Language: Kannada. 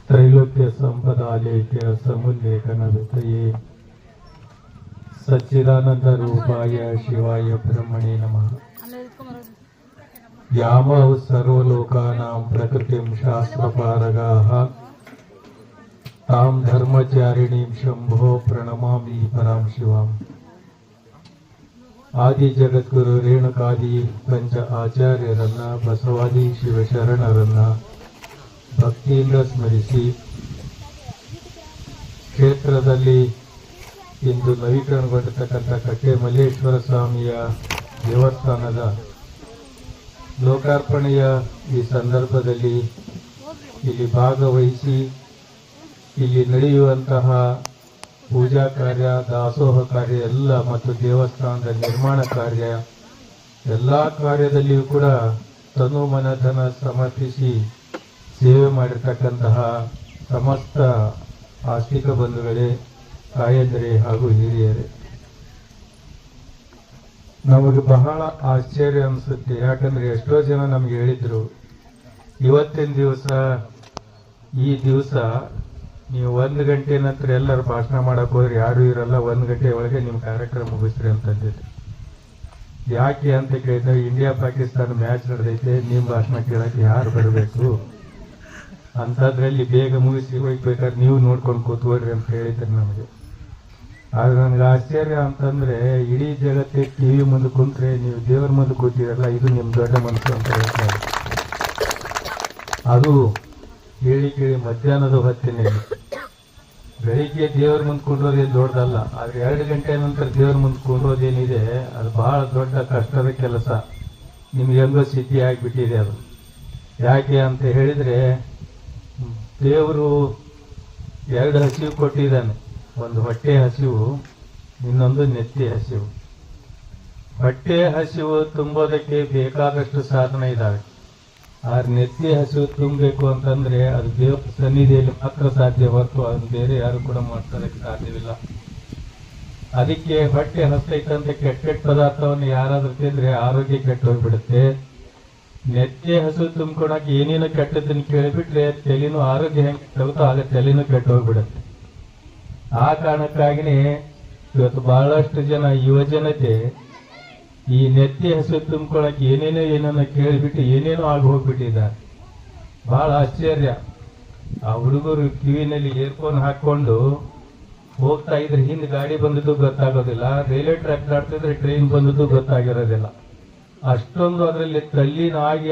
ತ್ರೈಲೋಕ್ಯ ಸಂಪದಾಲೇಖ್ಯ ಸಮುಲ್ಲೇಖನ ವಿತಯೇ ಸಚ್ಚಿದಾನಂದ ರೂಪಾಯ ಶಿವಾಯ ಬ್ರಹ್ಮಣೇ ನಮಃ. ಯಾಮೌ ಸರ್ವಲೋಕಾನಾಂ ಪ್ರಕೃತಿಂ ಶಾಸ್ತ್ರಪಾರಗಾಃ ತಾಂ ಧರ್ಮಚಾರಿಣೀಂ ಶಂಭೋ ಪ್ರಣಮಾಮಿ ಪರಾಂ ಶಿವಾಂ. ಆದಿ ಜಗದ್ಗುರು ರೇಣುಕಾದಿ ಪಂಚ ಆಚಾರ್ಯರನ್ನ ಬಸವಾದಿ ಶಿವಶರಣರನ್ನ ಭಕ್ತಿಯಿಂದ ಸ್ಮರಿಸಿ ಕ್ಷೇತ್ರದಲ್ಲಿ ಇಂದು ನವೀಕರಣಗೊಂಡಿರ್ತಕ್ಕಂಥ ಕಟ್ಟೆ ಮಲ್ಲೇಶ್ವರ ಸ್ವಾಮಿಯ ದೇವಸ್ಥಾನದ ಲೋಕಾರ್ಪಣೆಯ ಈ ಸಂದರ್ಭದಲ್ಲಿ ಇಲ್ಲಿ ಭಾಗವಹಿಸಿ ಇಲ್ಲಿ ನಡೆಯುವಂತಹ ಪೂಜಾ ಕಾರ್ಯ, ದಾಸೋಹ ಕಾರ್ಯ ಎಲ್ಲ ಮತ್ತು ದೇವಸ್ಥಾನದ ನಿರ್ಮಾಣ ಕಾರ್ಯ ಎಲ್ಲ ಕಾರ್ಯದಲ್ಲಿಯೂ ಕೂಡ ತನು ಮನಧನ ಸಮರ್ಪಿಸಿ ಸೇವೆ ಮಾಡಿರ್ತಕ್ಕಂತಹ ಸಮಸ್ತ ಆಸ್ತಿಕ ಬಂಧುಗಳೇ, ತಾಯಂದಿರೇ ಹಾಗೂ ಹಿರಿಯರೇ, ನಮಗೆ ಬಹಳ ಆಶ್ಚರ್ಯ ಅನಿಸುತ್ತೆ. ಯಾಕಂದ್ರೆ ಎಷ್ಟೋ ಜನ ನಮ್ಗೆ ಹೇಳಿದ್ರು, ಇವತ್ತಿನ ದಿವಸ ಈ ದಿವಸ ನೀವು 1 ಗಂಟೆ ನಂತರ ಎಲ್ಲರೂ ಭಾಷಣ ಮಾಡಕ್ ಹೋದ್ರೆ ಯಾರು ಇರಲ್ಲ, 1 ಗಂಟೆ ಒಳಗೆ ನಿಮ್ಮ ಕಾರ್ಯಕ್ರಮ ಮುಗಿಸ್ರಿ ಅಂತಂದಿದ್ರು. ಯಾಕೆ ಅಂತ ಕೇಳಿದ್ರೆ, ಇಂಡಿಯಾ ಪಾಕಿಸ್ತಾನ ಮ್ಯಾಚ್ ನಡೆದೈತೆ, ನಿಮ್ಮ ಭಾಷಣ ಕೇಳಕ್ಕೆ ಯಾರು ಬರಬೇಕು, ಅಂಥದ್ರಲ್ಲಿ ಬೇಗ ಮುಗಿಸಿ ಹೋಗ್ಬೇಕಾದ್ರೆ ನೀವು ನೋಡ್ಕೊಂಡು ಕೂತ್ಕೊಳ್ರಿ ಅಂತ ಹೇಳಿದ್ರು ನಮಗೆ. ಆದ್ರೆ ನನಗೆ ಆಶ್ಚರ್ಯ ಅಂತಂದ್ರೆ, ಇಡೀ ಜಗತ್ತೇ ಟಿವಿ ಮುಂದೆ ಕುಂತ್ರೆ ನೀವು ದೇವರ ಮುಂದೆ ಕೂತಿರಲ್ಲ, ಇದು ನಿಮ್ಮ ದೊಡ್ಡ ಮನಸ್ಸು ಅಂತ ಹೇಳ್ತಾರೆ. ಅದು ಕೇಳಿ ಕೇಳಿ ಮಧ್ಯಾಹ್ನದ ಹೊತ್ತಿನಲ್ಲಿ. ಬೆಳಿಗ್ಗೆ ದೇವರ ಮುಂದೆ ಕುಂಡ್ರೋದೇನು ದೊಡ್ಡದಲ್ಲ, ಆದ್ರೆ 2 ಗಂಟೆ ನಂತರ ದೇವರ ಮುಂದೆ ಕುಂಡ್ರೋದೇನಿದೆ ಅದು ಬಹಳ ದೊಡ್ಡ ಕಷ್ಟದ ಕೆಲಸ. ನಿಮ್ಗೆ ಹೆಂಗೋ ಸಿದ್ಧಿ ಆಗಿಬಿಟ್ಟಿದೆ ಅದು. ಯಾಕೆ ಅಂತ ಹೇಳಿದ್ರೆ, ದೇವರು 2 ಹಸಿವು ಕೊಟ್ಟಿದ್ದಾನೆ. ಒಂದು ಹೊಟ್ಟೆ ಹಸಿವು, ಇನ್ನೊಂದು ನೆತ್ತಿ ಹಸಿವು. ಹೊಟ್ಟೆ ಹಸಿವು ತುಂಬೋದಕ್ಕೆ ಬೇಕಾದಷ್ಟು ಸಾಧನ ಇದ್ದಾವೆ. ಆದ್ರೆ ನೆತ್ತಿ ಹಸಿವು ತುಂಬಬೇಕು ಅಂತಂದ್ರೆ ಅದು ದೇವರ ಸನ್ನಿಧಿಯಲ್ಲಿ ಮಾತ್ರ ಸಾಧ್ಯ, ಹೊರತು ಅದನ್ನು ಬೇರೆ ಯಾರು ಕೂಡ ಮಾಡ್ಸೋದಕ್ಕೆ ಸಾಧ್ಯವಿಲ್ಲ. ಅದಕ್ಕೆ ಹೊಟ್ಟೆ ಹಸ್ತೈತಂತ ಕೆಟ್ಟ ಕೆಟ್ಟ ಪದಾರ್ಥವನ್ನು ಯಾರಾದ್ರೂ ತಿಂದ್ರೆ ಆರೋಗ್ಯ ಕೆಟ್ಟು ಹೋಗ್ಬಿಡುತ್ತೆ. ನೆತ್ತಿ ಹಸು ತುಂಬ್ಕೊಳಕ್ಕೆ ಏನೇನು ಕೆಟ್ಟದನ್ನು ಕೇಳಿಬಿಟ್ರೆ ತಲೆನೂ ಆರೋಗ್ಯ ಹೆಂಗೆ ಕೆಟ್ಟೋಗುತ್ತೋ ಆಗ ತಲೆನೂ ಕೆಟ್ಟು ಹೋಗ್ಬಿಡುತ್ತೆ. ಆ ಕಾರಣಕ್ಕಾಗಿನೇ ಇವತ್ತು ಬಹಳಷ್ಟು ಜನ ಯುವಜನತೆ ಈ ನೆತ್ತಿ ಹಸು ತುಂಬ್ಕೊಳಕ್ಕೆ ಏನೇನೋ ಕೇಳಿಬಿಟ್ಟು ಏನೇನೋ ಆಗಿ ಹೋಗ್ಬಿಟ್ಟಿದ್ದಾರೆ. ಬಹಳ ಆಶ್ಚರ್ಯ. ಆ ಹುಡುಗರು ಕಿವಿನಲ್ಲಿ ಇಯರ್ಫೋನ್ ಹಾಕೊಂಡು ಹೋಗ್ತಾ ಇದ್ರೆ ಹಿಂದೆ ಗಾಡಿ ಬಂದದ್ದು ಗೊತ್ತಾಗೋದಿಲ್ಲ, ರೈಲ್ವೆ ಟ್ರ್ಯಾಕ್ ದಾಟ್ತಿದ್ರೆ ಟ್ರೈನ್ ಬಂದದ್ದು ಗೊತ್ತಾಗಿರೋದಿಲ್ಲ. ಅಷ್ಟೊಂದು ಅದರಲ್ಲಿ ತಲ್ಲೀನ ಆಗಿ